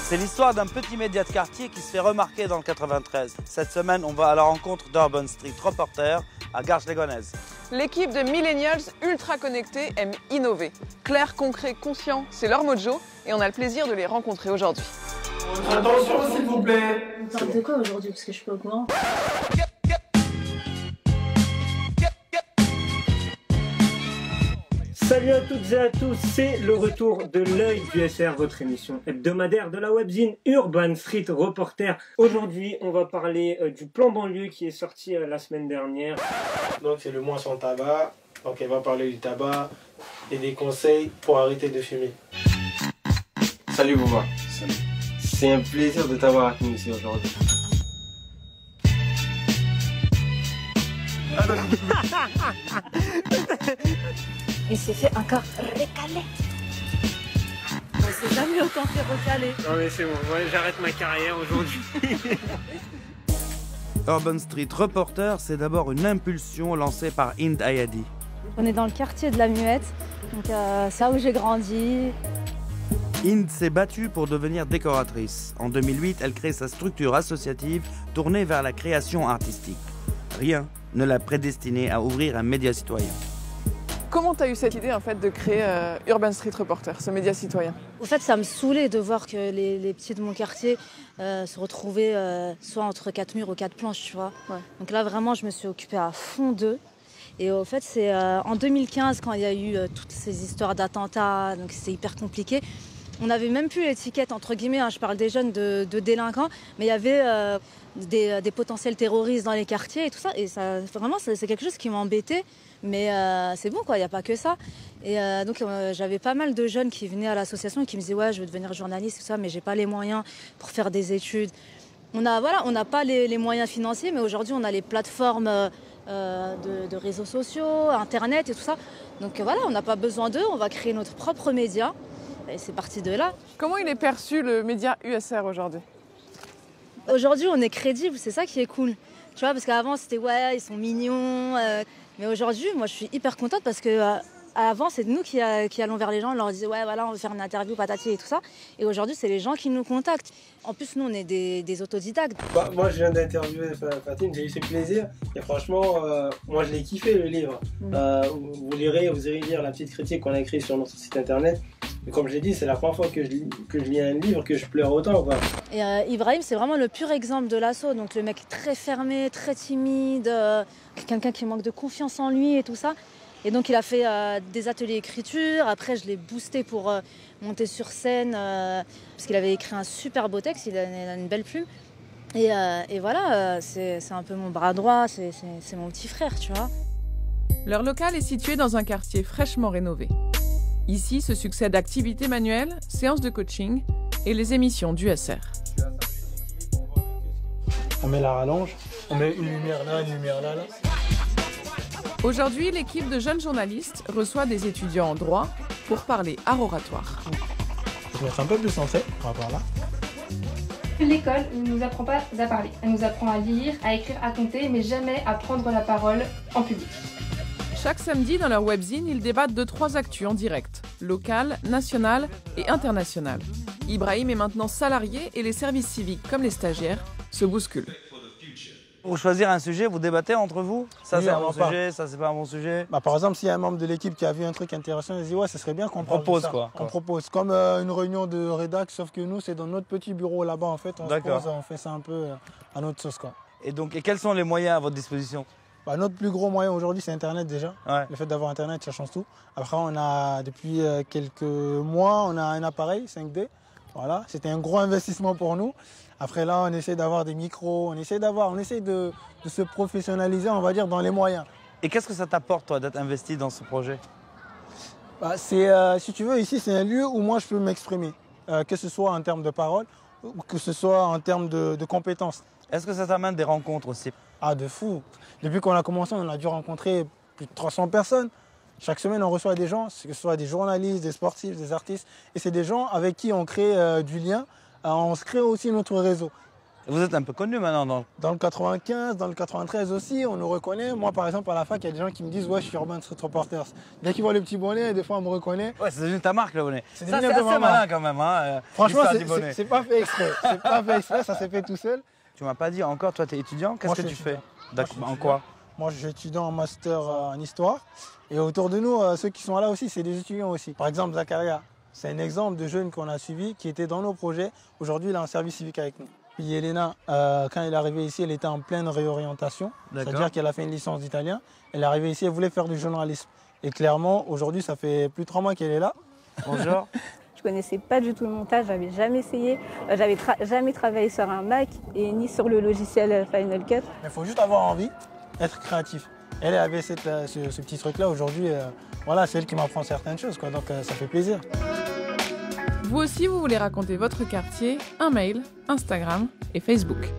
C'est l'histoire d'un petit média de quartier qui se fait remarquer dans le 93. Cette semaine, on va à la rencontre d'Urban Street Reporter à Garches-les-Gonesse. L'équipe de millennials ultra connectés aime innover. Clair, concret, conscient, c'est leur mojo et on a le plaisir de les rencontrer aujourd'hui. Attention s'il vous plaît. On parle de quoi aujourd'hui parce que je suis pas au courant. Salut à toutes et à tous, c'est le retour de l'œil du SR, votre émission hebdomadaire de la webzine Urban Street Reporter. Aujourd'hui, on va parler du plan banlieue qui est sorti la semaine dernière. Donc c'est le mois sans tabac, donc elle va parler du tabac et des conseils pour arrêter de fumer. Salut Bouba. Salut. C'est un plaisir de t'avoir avec nous ici aujourd'hui. Il s'est fait encore récaler. On s'est jamais autant fait recaler. Non mais c'est bon, j'arrête ma carrière aujourd'hui. Urban Street Reporter, c'est d'abord une impulsion lancée par Hind Ayadi. On est dans le quartier de la Muette, donc c'est là où j'ai grandi. Hind s'est battue pour devenir décoratrice. En 2008, elle crée sa structure associative tournée vers la création artistique. Rien ne l'a prédestinée à ouvrir un média citoyen. Comment tu as eu cette idée en fait de créer Urban Street Reporter, ce média citoyen? En fait, ça me saoulait de voir que les petits de mon quartier se retrouvaient soit entre quatre murs ou quatre planches, tu vois. Ouais. Donc là, vraiment, je me suis occupée à fond d'eux. Et au fait, c'est en 2015, quand il y a eu toutes ces histoires d'attentats, donc c'était hyper compliqué. On n'avait même plus l'étiquette, entre guillemets, hein, je parle des jeunes de délinquants, mais il y avait des potentiels terroristes dans les quartiers et tout ça. Et ça, vraiment, c'est quelque chose qui m'embêtait. Mais c'est bon, quoi, il n'y a pas que ça. Et donc, j'avais pas mal de jeunes qui venaient à l'association et qui me disaient « Ouais, je veux devenir journaliste, tout ça, mais j'ai pas les moyens pour faire des études. » On n'a pas les moyens financiers, mais aujourd'hui, on a les plateformes de réseaux sociaux, Internet et tout ça. Donc voilà, on n'a pas besoin d'eux, on va créer notre propre média. Et c'est parti de là. Comment il est perçu le média USR aujourd'hui? Aujourd'hui, on est crédible, c'est ça qui est cool. Tu vois, parce qu'avant, c'était ouais, ils sont mignons. Mais aujourd'hui, moi, je suis hyper contente parce que avant, c'est nous qui allons vers les gens, on leur disait ouais, voilà, on veut faire une interview, patati et tout ça. Et aujourd'hui, c'est les gens qui nous contactent. En plus, nous, on est des autodidactes. Bah, moi, je viens d'interviewer Fatine, j'ai eu ce plaisir. Et franchement, moi, je l'ai kiffé le livre. Vous irez lire la petite critique qu'on a écrite sur notre site internet. Et comme je l'ai dit, c'est la première fois que je lis un livre que je pleure autant, quoi. Et Ibrahim, c'est vraiment le pur exemple de l'assaut. Donc le mec très fermé, très timide, quelqu'un qui manque de confiance en lui et tout ça. Et donc il a fait des ateliers d'écriture. Après, je l'ai boosté pour monter sur scène parce qu'il avait écrit un super beau texte. Il a une belle plume. Et voilà, c'est un peu mon bras droit, c'est mon petit frère, tu vois. Leur local est situé dans un quartier fraîchement rénové. Ici se succèdent activités manuelles, séances de coaching et les émissions d'USR. On met la rallonge, on met une lumière là, une lumière là. Aujourd'hui, l'équipe de jeunes journalistes reçoit des étudiants en droit pour parler art oratoire. Je vais mettre un peu plus centré, on va voir là. L'école ne nous apprend pas à parler. Elle nous apprend à lire, à écrire, à compter, mais jamais à prendre la parole en public. Chaque samedi, dans leur webzine, ils débattent de 3 actus en direct, local, national et international. Ibrahim est maintenant salarié et les services civiques, comme les stagiaires, se bousculent. Pour choisir un sujet, vous débattez entre vous? Ça, Oui, c'est un on bon en sujet, ça, c'est pas un bon sujet. Bah, par exemple, s'il y a un membre de l'équipe qui a vu un truc intéressant, il se dit ouais, ça serait bien qu'on propose, parle de ça. quoi. On propose. Comme une réunion de rédac, sauf que nous, c'est dans notre petit bureau là-bas, en fait. On se pose, on fait ça un peu à notre sauce, quoi. Et quels sont les moyens à votre disposition? Bah, notre plus gros moyen aujourd'hui, c'est Internet déjà. Ouais. Le fait d'avoir Internet, ça change tout. Après, on a, depuis quelques mois, on a un appareil 5D. Voilà, c'était un gros investissement pour nous. Après là, on essaie d'avoir des micros, on essaie de se professionnaliser, on va dire, dans les moyens. Et qu'est-ce que ça t'apporte, toi, d'être investi dans ce projet? Bah, si tu veux, ici, c'est un lieu où moi, je peux m'exprimer, que ce soit en termes de parole ou que ce soit en termes de compétences. Est-ce que ça t'amène des rencontres aussi? Ah, de fou. Depuis qu'on a commencé, on a dû rencontrer plus de 300 personnes. Chaque semaine, on reçoit des gens, que ce soit des journalistes, des sportifs, des artistes. Et c'est des gens avec qui on crée du lien. On se crée aussi notre réseau. Vous êtes un peu connu maintenant dans le 95, dans le 93 aussi, on nous reconnaît. Moi, par exemple, à la fac, il y a des gens qui me disent « Ouais, je suis Urban Street Reporters ». Dès qu'ils voient le petit bonnet, des fois, on me reconnaît. Ouais, c'est devenu ta marque, le bonnet. C'est devenu un peu ma marque. Malin quand même. Hein, franchement, c'est pas fait exprès. C'est pas fait exprès, ça s'est fait tout seul. Tu m'as pas dit encore, toi, tu es étudiant. Qu'est-ce que tu fais? En quoi? Moi, je suis étudiant en master en histoire. Et autour de nous, ceux qui sont là aussi, c'est des étudiants aussi. Par exemple, Zakaria, c'est un exemple de jeune qu'on a suivi, qui était dans nos projets. Aujourd'hui, il est en service civique avec nous. Puis Elena, quand elle est arrivée ici, elle était en pleine réorientation. C'est-à-dire qu'elle a fait une licence d'italien. Elle est arrivée ici, elle voulait faire du journalisme. Et clairement, aujourd'hui, ça fait plus de 3 mois qu'elle est là. Bonjour. Je connaissais pas du tout le montage, j'avais jamais essayé. J'avais jamais travaillé sur un Mac et ni sur le logiciel Final Cut. Il faut juste avoir envie, être créatif. Elle avait ce petit truc-là. Aujourd'hui, voilà, c'est elle qui m'apprend certaines choses, quoi. Donc ça fait plaisir. Vous aussi, vous voulez raconter votre quartier? Un mail, Instagram et Facebook.